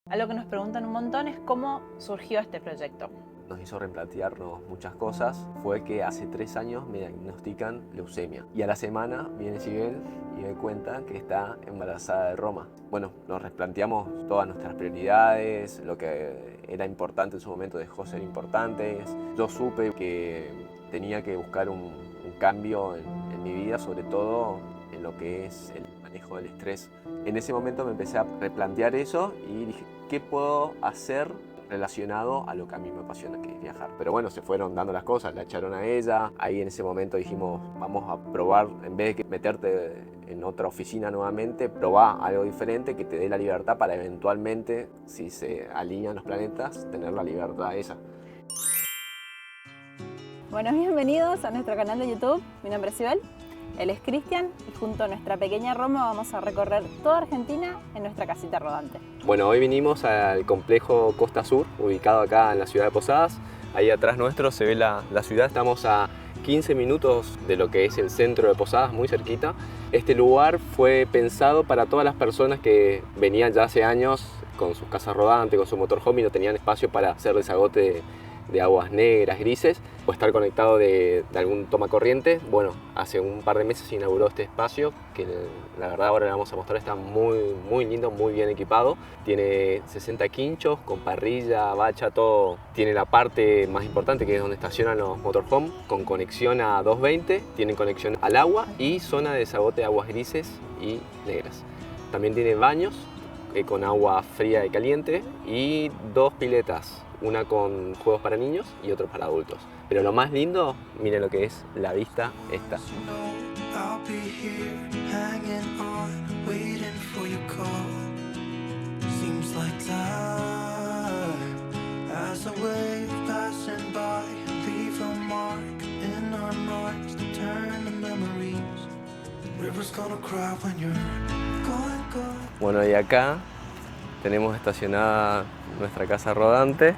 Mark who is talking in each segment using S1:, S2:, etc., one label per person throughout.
S1: Algo que nos preguntan un montón es cómo surgió este proyecto.
S2: Nos hizo replantearnos muchas cosas. Fue que hace 3 años me diagnostican leucemia y a la semana viene Sibel y me cuenta que está embarazada de Roma. Bueno, nos replanteamos todas nuestras prioridades, lo que era importante en su momento dejó de ser importante. Yo supe que tenía que buscar un cambio en mi vida, sobre todo en lo que es el manejo del estrés. En ese momento me empecé a replantear eso y dije, ¿qué puedo hacer relacionado a lo que a mí me apasiona, que es viajar? Pero bueno, se fueron dando las cosas, la echaron a ella. Ahí en ese momento dijimos, vamos a probar, en vez de meterte en otra oficina nuevamente, probar algo diferente que te dé la libertad para eventualmente, si se alinean los planetas, tener la libertad esa.
S1: Bueno, bienvenidos a nuestro canal de YouTube. Mi nombre es Sibel, él es Cristian y junto a nuestra pequeña Roma vamos a recorrer toda Argentina en nuestra casita rodante.
S2: Bueno, hoy vinimos al complejo Costa Sur, ubicado acá en la ciudad de Posadas. Ahí atrás nuestro se ve la ciudad. Estamos a 15 minutos de lo que es el centro de Posadas, muy cerquita. Este lugar fue pensado para todas las personas que venían ya hace años con sus casas rodantes, con su motorhome y no tenían espacio para hacer desagote de aguas negras, grises, o estar conectado de algún tomacorriente. Bueno, hace un par de meses se inauguró este espacio que la verdad ahora le vamos a mostrar, está muy lindo, muy bien equipado. Tiene 60 quinchos con parrilla, bacha, todo. Tiene la parte más importante que es donde estacionan los motorhome con conexión a 220, tienen conexión al agua y zona de desagote de aguas grises y negras. También tiene baños con agua fría y caliente y 2 piletas, una con juegos para niños y otro para adultos. Pero lo más lindo, miren lo que es la vista esta. Bueno, y acá tenemos estacionada nuestra casa rodante.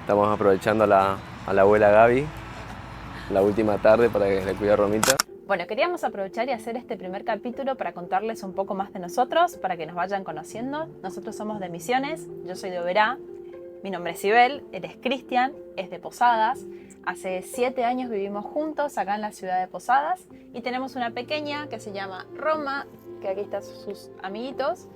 S2: Estamos aprovechando a la abuela Gaby la última tarde para que le cuide a Romita.
S1: Bueno, queríamos aprovechar y hacer este primer capítulo para contarles un poco más de nosotros, para que nos vayan conociendo. Nosotros somos de Misiones, yo soy de Oberá, mi nombre es Sibel, él es Cristian, es de Posadas. Hace 7 años vivimos juntos acá en la ciudad de Posadas y tenemos una pequeña que se llama Roma, que aquí están sus amiguitos.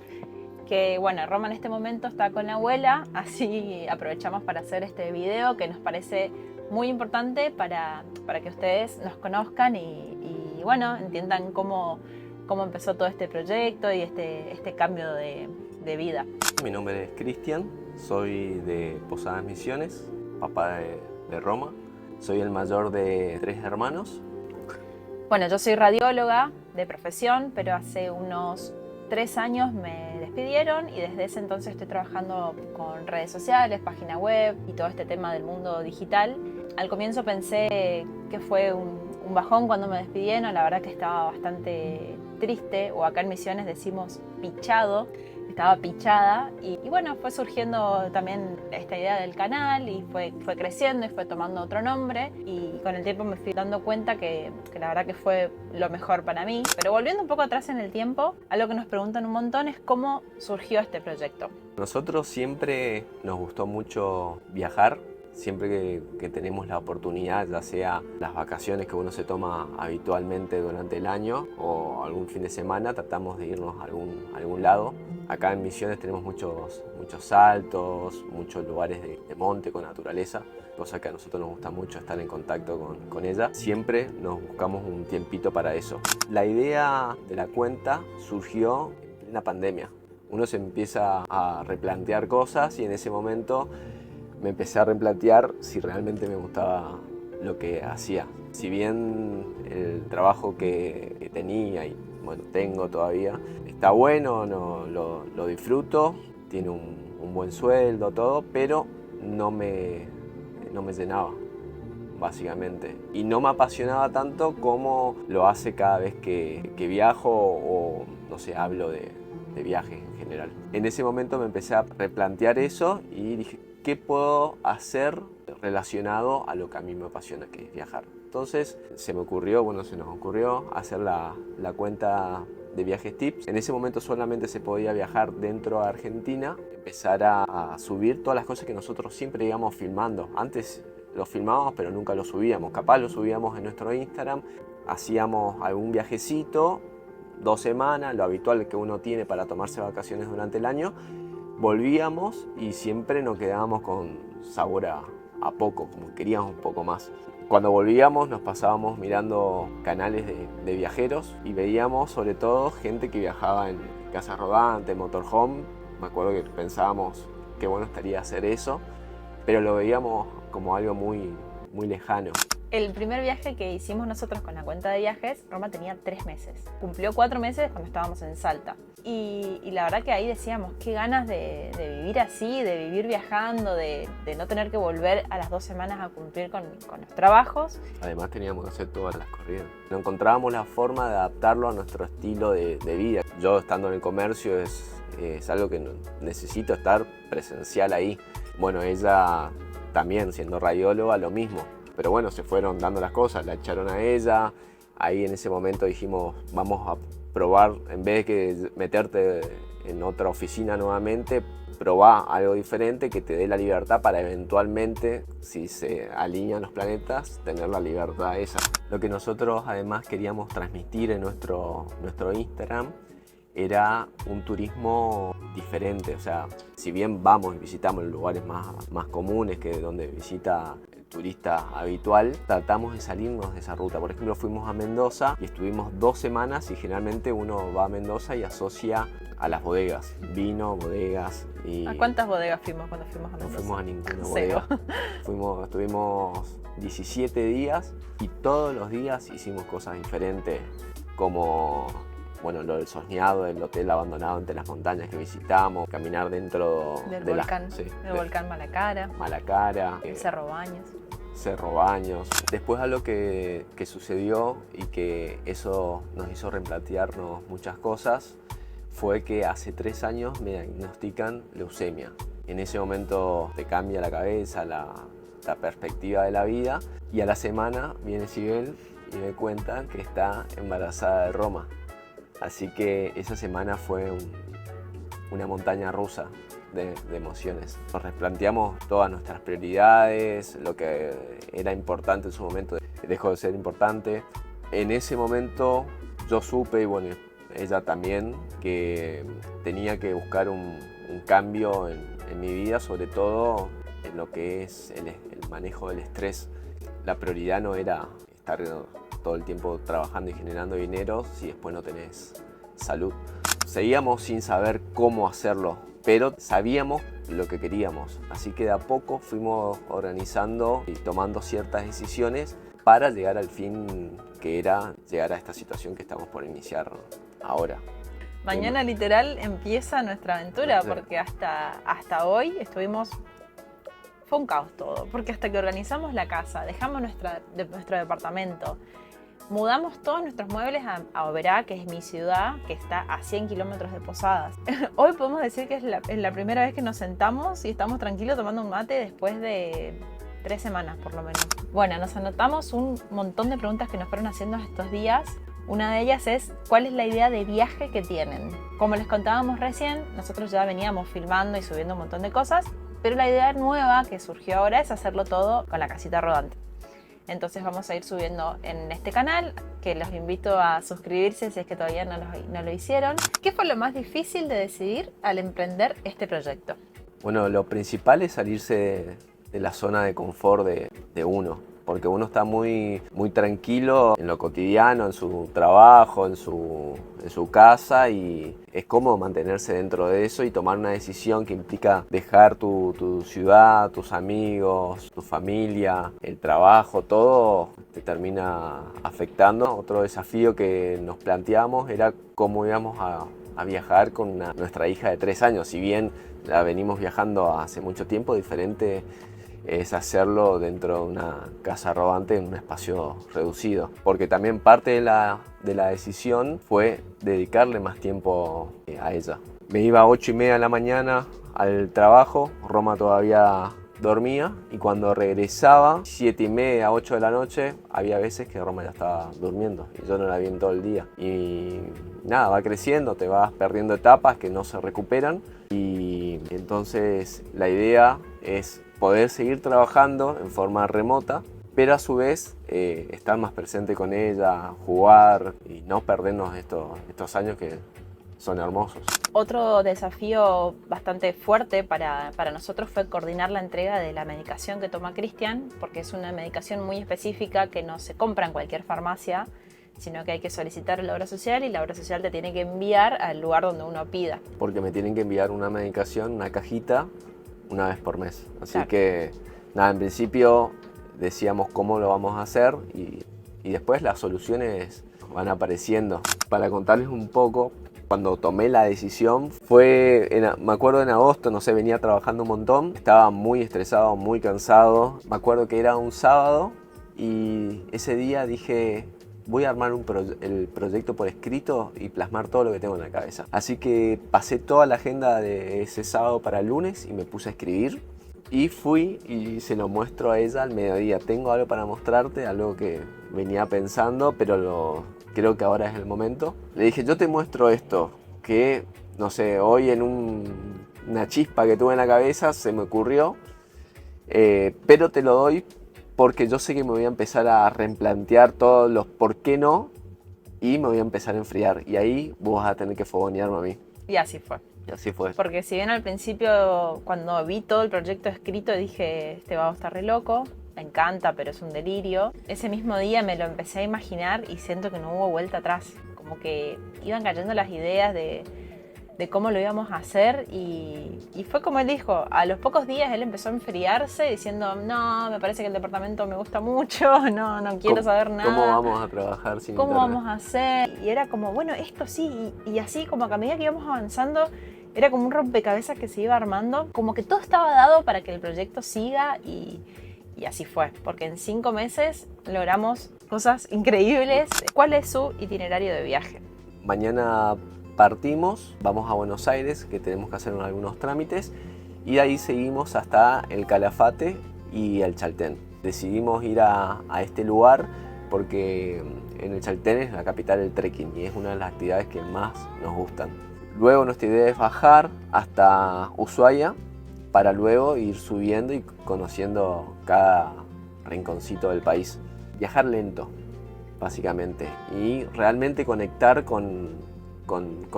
S1: Que bueno, Roma en este momento está con la abuela, así aprovechamos para hacer este video que nos parece muy importante para que ustedes nos conozcan y bueno, entiendan cómo empezó todo este proyecto y este cambio de vida.
S2: Mi nombre es Cristian, soy de Posadas Misiones, papá de Roma. Soy el mayor de 3 hermanos.
S1: Bueno, yo soy radióloga de profesión, pero hace unos 3 años me despidieron y desde ese entonces estoy trabajando con redes sociales, página web y todo este tema del mundo digital. Al comienzo pensé que fue un bajón cuando me despidieron, la verdad que estaba bastante triste, o acá en Misiones decimos pichado, estaba pichada y bueno, fue surgiendo también esta idea del canal y fue creciendo y fue tomando otro nombre y con el tiempo me fui dando cuenta que la verdad que fue lo mejor para mí. Pero volviendo un poco atrás en el tiempo, algo que nos preguntan un montón es cómo surgió este proyecto.
S2: Nosotros siempre nos gustó mucho viajar. Siempre que tenemos la oportunidad, ya sea las vacaciones que uno se toma habitualmente durante el año o algún fin de semana, tratamos de irnos a algún lado. Acá en Misiones tenemos muchos saltos, muchos lugares de monte con naturaleza, cosa que a nosotros nos gusta mucho estar en contacto con ella. Siempre nos buscamos un tiempito para eso. La idea de la cuenta surgió en plena pandemia. Uno se empieza a replantear cosas y en ese momento me empecé a replantear si realmente me gustaba lo que hacía. Si bien el trabajo que tenía y bueno, tengo todavía, está bueno, lo disfruto, tiene un buen sueldo, todo, pero no me llenaba, básicamente. Y no me apasionaba tanto como lo hace cada vez que viajo o, no sé, hablo de viajes en general. En ese momento me empecé a replantear eso y dije, ¿qué puedo hacer relacionado a lo que a mí me apasiona, que es viajar? Entonces se nos ocurrió hacer la cuenta de Viajes Tips. En ese momento solamente se podía viajar dentro de Argentina, empezar a subir todas las cosas que nosotros siempre íbamos filmando. Antes lo filmábamos pero nunca lo subíamos, capaz lo subíamos en nuestro Instagram, hacíamos algún viajecito, 2 semanas, lo habitual que uno tiene para tomarse vacaciones durante el año, volvíamos y siempre nos quedábamos con sabor a poco, como queríamos un poco más. Cuando volvíamos nos pasábamos mirando canales de viajeros y veíamos sobre todo gente que viajaba en casa rodante, motorhome. Me acuerdo que pensábamos qué bueno estaría hacer eso, pero lo veíamos como algo muy lejano.
S1: El primer viaje que hicimos nosotros con la cuenta de viajes, Roma tenía 3 meses. Cumplió 4 meses cuando estábamos en Salta. Y la verdad que ahí decíamos, qué ganas de vivir así, de vivir viajando, de no tener que volver a las 2 semanas a cumplir con los trabajos.
S2: Además teníamos que hacer todas las corridas. No encontrábamos la forma de adaptarlo a nuestro estilo de vida. Yo estando en el comercio es algo que necesito estar presencial ahí. Bueno, ella también siendo radióloga lo mismo. Pero bueno, se fueron dando las cosas, la echaron a ella. Ahí en ese momento dijimos, vamos a probar, en vez de que meterte en otra oficina nuevamente, probá algo diferente que te dé la libertad para eventualmente, si se alinean los planetas, tener la libertad esa. Lo que nosotros además queríamos transmitir en nuestro Instagram era un turismo diferente. O sea, si bien vamos y visitamos lugares más comunes que donde visita turista habitual, tratamos de salirnos de esa ruta. Por ejemplo, fuimos a Mendoza y estuvimos 2 semanas y generalmente uno va a Mendoza y asocia a las bodegas, vino, bodegas y...
S1: ¿A cuántas bodegas fuimos cuando fuimos a Mendoza?
S2: No fuimos a ninguna
S1: Cero.
S2: bodega. Estuvimos 17 días y todos los días hicimos cosas diferentes, como bueno, lo del soñado, el hotel abandonado entre las montañas que visitamos, caminar dentro
S1: del
S2: de
S1: volcán,
S2: del
S1: volcán Malacara,
S2: el
S1: Cerro Baños.
S2: Cerro Baños. Después algo que sucedió y que eso nos hizo replantearnos muchas cosas fue que hace 3 años me diagnostican leucemia. En ese momento te cambia la cabeza, la perspectiva de la vida, y a la semana viene Sibel y me cuenta que está embarazada de Roma. Así que esa semana fue una montaña rusa de emociones. Nos replanteamos todas nuestras prioridades, lo que era importante en su momento dejó de ser importante. En ese momento yo supe, y bueno, ella también, que tenía que buscar un cambio en mi vida, sobre todo en lo que es el manejo del estrés. La prioridad no era estar todo el tiempo trabajando y generando dinero si después no tenés salud. Seguíamos sin saber cómo hacerlo, pero sabíamos lo que queríamos. Así que de a poco fuimos organizando y tomando ciertas decisiones para llegar al fin, que era llegar a esta situación que estamos por iniciar ahora.
S1: Mañana literal empieza nuestra aventura, porque hasta hoy estuvimos... Fue un caos todo, porque hasta que organizamos la casa, dejamos nuestro departamento, mudamos todos nuestros muebles a Oberá, que es mi ciudad, que está a 100 kilómetros de Posadas. Hoy podemos decir que es la primera vez que nos sentamos y estamos tranquilos tomando un mate después de 3 semanas por lo menos. Bueno, nos anotamos un montón de preguntas que nos fueron haciendo estos días. Una de ellas es, ¿cuál es la idea de viaje que tienen? Como les contábamos recién, nosotros ya veníamos filmando y subiendo un montón de cosas, pero la idea nueva que surgió ahora es hacerlo todo con la casita rodante. Entonces vamos a ir subiendo en este canal, que los invito a suscribirse si es que todavía no lo hicieron. ¿Qué fue lo más difícil de decidir al emprender este proyecto?
S2: Bueno, lo principal es salirse de la zona de confort de uno, porque uno está muy tranquilo en lo cotidiano, en su trabajo, en su casa, y es cómodo mantenerse dentro de eso y tomar una decisión que implica dejar tu ciudad, tus amigos, tu familia, el trabajo, todo te termina afectando. Otro desafío que nos planteamos era cómo íbamos a viajar con nuestra hija de 3 años. Si bien la venimos viajando hace mucho tiempo, diferente es hacerlo dentro de una casa rodante en un espacio reducido, porque también parte de la decisión fue dedicarle más tiempo a ella. Me iba a 8:30 de la mañana al trabajo, Roma todavía dormía y cuando regresaba, 7:30, 8 de la noche, había veces que Roma ya estaba durmiendo y yo no la vi en todo el día. Y nada, va creciendo, te vas perdiendo etapas que no se recuperan y entonces la idea es poder seguir trabajando en forma remota, pero a su vez estar más presente con ella, jugar y no perdernos estos años que son hermosos.
S1: Otro desafío bastante fuerte para nosotros fue coordinar la entrega de la medicación que toma Cristian, porque es una medicación muy específica que no se compra en cualquier farmacia, sino que hay que solicitar la obra social y la obra social te tiene que enviar al lugar donde uno pida.
S2: Porque me tienen que enviar una medicación, una cajita, una vez por mes. Así
S1: Claro.
S2: que, nada, en principio decíamos cómo lo vamos a hacer y después las soluciones van apareciendo. Para contarles un poco, cuando tomé la decisión fue, me acuerdo en agosto, no sé, venía trabajando un montón, estaba muy estresado, muy cansado. Me acuerdo que era un sábado y ese día dije, voy a armar el proyecto por escrito y plasmar todo lo que tengo en la cabeza. Así que pasé toda la agenda de ese sábado para el lunes y me puse a escribir. Y fui y se lo muestro a ella al mediodía. Tengo algo para mostrarte, algo que venía pensando, pero creo que ahora es el momento. Le dije, yo te muestro esto, que no sé, hoy en una chispa que tuve en la cabeza se me ocurrió, pero te lo doy porque yo sé que me voy a empezar a replantear todos los por qué no y me voy a empezar a enfriar. Y ahí vos vas a tener que fogonearme a mí.
S1: Y así fue.
S2: Y así fue.
S1: Porque si bien al principio, cuando vi todo el proyecto escrito, dije, este vago está re loco, me encanta, pero es un delirio. Ese mismo día me lo empecé a imaginar y siento que no hubo vuelta atrás. Como que iban cayendo las ideas de cómo lo íbamos a hacer y fue como él dijo, a los pocos días él empezó a enfriarse diciendo, no, me parece que el departamento me gusta mucho, no quiero saber nada.
S2: ¿Cómo vamos a trabajar sin
S1: ¿Cómo
S2: internet?
S1: vamos a hacer? Y era como, bueno, esto sí, y así como que a medida que íbamos avanzando, era como un rompecabezas que se iba armando, como que todo estaba dado para que el proyecto siga y así fue, porque en 5 meses logramos cosas increíbles. ¿Cuál es su itinerario de viaje?
S2: Mañana partimos, vamos a Buenos Aires, que tenemos que hacer algunos trámites, y de ahí seguimos hasta el Calafate y el Chaltén. Decidimos ir a este lugar porque en el Chaltén es la capital del trekking y es una de las actividades que más nos gustan. Luego nuestra idea es bajar hasta Ushuaia para luego ir subiendo y conociendo cada rinconcito del país. Viajar lento, básicamente, y realmente conectar con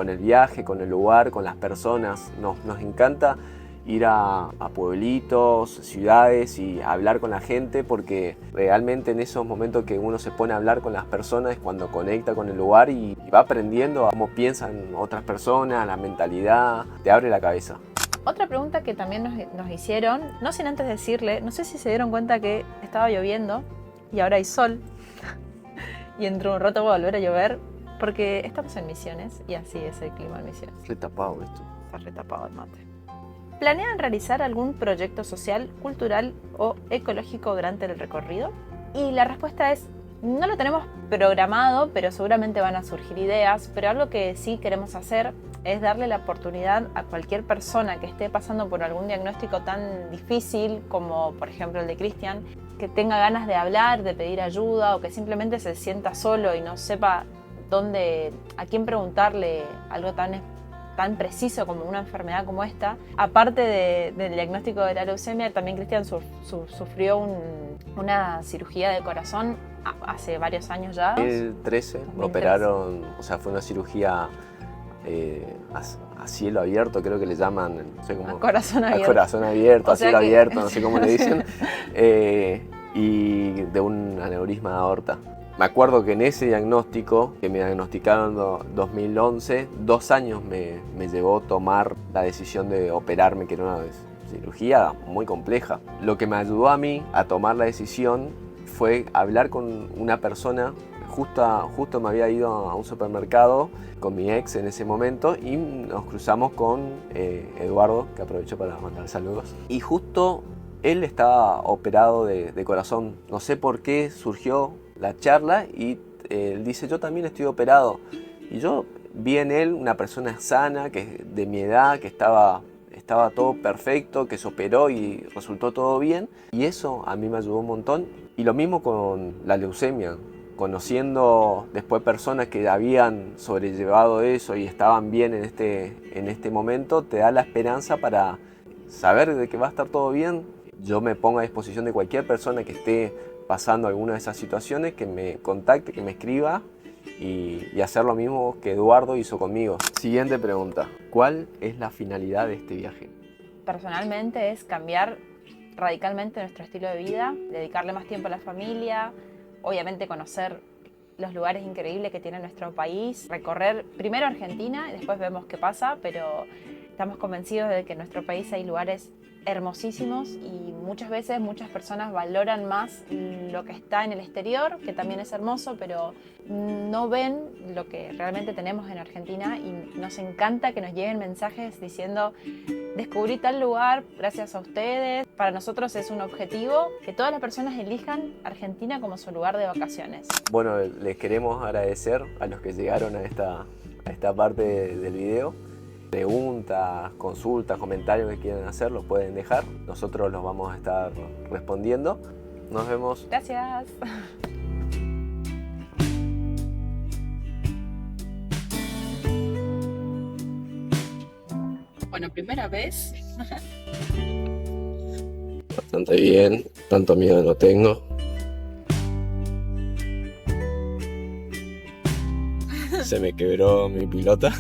S2: el viaje, con el lugar, con las personas. Nos encanta ir a pueblitos, ciudades y hablar con la gente porque realmente en esos momentos que uno se pone a hablar con las personas es cuando conecta con el lugar y va aprendiendo a cómo piensan otras personas, la mentalidad, te abre la cabeza.
S1: Otra pregunta que también nos hicieron, no sin antes decirle, no sé si se dieron cuenta que estaba lloviendo y ahora hay sol y dentro de un rato va a volver a llover porque estamos en Misiones y así es el clima en Misiones.
S2: Retapado esto.
S1: Está retapado el mate. ¿Planean realizar algún proyecto social, cultural o ecológico durante el recorrido? Y la respuesta es, no lo tenemos programado, pero seguramente van a surgir ideas, pero algo que sí queremos hacer es darle la oportunidad a cualquier persona que esté pasando por algún diagnóstico tan difícil como por ejemplo el de Cristian, que tenga ganas de hablar, de pedir ayuda o que simplemente se sienta solo y no sepa a quién preguntarle algo tan preciso como una enfermedad como esta. Aparte del diagnóstico de la leucemia, también Cristian sufrió una cirugía de corazón hace varios años ya.
S2: En 2013 me operaron, o sea, fue una cirugía a cielo abierto, creo que le llaman, no sé cómo.
S1: A corazón abierto.
S2: A corazón abierto, a cielo abierto, no sé cómo le dicen. Y de un aneurisma de aorta. Me acuerdo que en ese diagnóstico, que me diagnosticaron en 2011, 2 años me llevó tomar la decisión de operarme, que era una cirugía muy compleja. Lo que me ayudó a mí a tomar la decisión fue hablar con una persona. Justo me había ido a un supermercado con mi ex en ese momento y nos cruzamos con Eduardo, que aprovecho para mandar saludos. Y justo él estaba operado de corazón. No sé por qué surgió la charla y él dice, yo también estoy operado. Y yo vi en él una persona sana, que de mi edad, que estaba estaba todo perfecto, que se operó y resultó todo bien. Y eso a mí me ayudó un montón. Y lo mismo con la leucemia. Conociendo después personas que habían sobrellevado eso y estaban bien en este momento, te da la esperanza para saber de que va a estar todo bien. Yo me pongo a disposición de cualquier persona que esté pasando alguna de esas situaciones, que me contacte, que me escriba y hacer lo mismo que Eduardo hizo conmigo. Siguiente pregunta, ¿cuál es la finalidad de este viaje?
S1: Personalmente es cambiar radicalmente nuestro estilo de vida, dedicarle más tiempo a la familia, obviamente conocer los lugares increíbles que tiene nuestro país, recorrer primero Argentina y después vemos qué pasa, pero estamos convencidos de que en nuestro país hay lugares hermosísimos y muchas veces muchas personas valoran más lo que está en el exterior, que también es hermoso, pero no ven lo que realmente tenemos en Argentina y nos encanta que nos lleguen mensajes diciendo descubrí tal lugar gracias a ustedes. Para nosotros es un objetivo que todas las personas elijan Argentina como su lugar de vacaciones.
S2: Bueno, les queremos agradecer a los que llegaron a esta parte del video. Preguntas, consultas, comentarios que quieran hacer, los pueden dejar. Nosotros los vamos a estar respondiendo. Nos vemos.
S1: Gracias.
S3: Bueno, primera vez.
S2: Bastante bien, tanto miedo no tengo. Se me quebró mi pilota.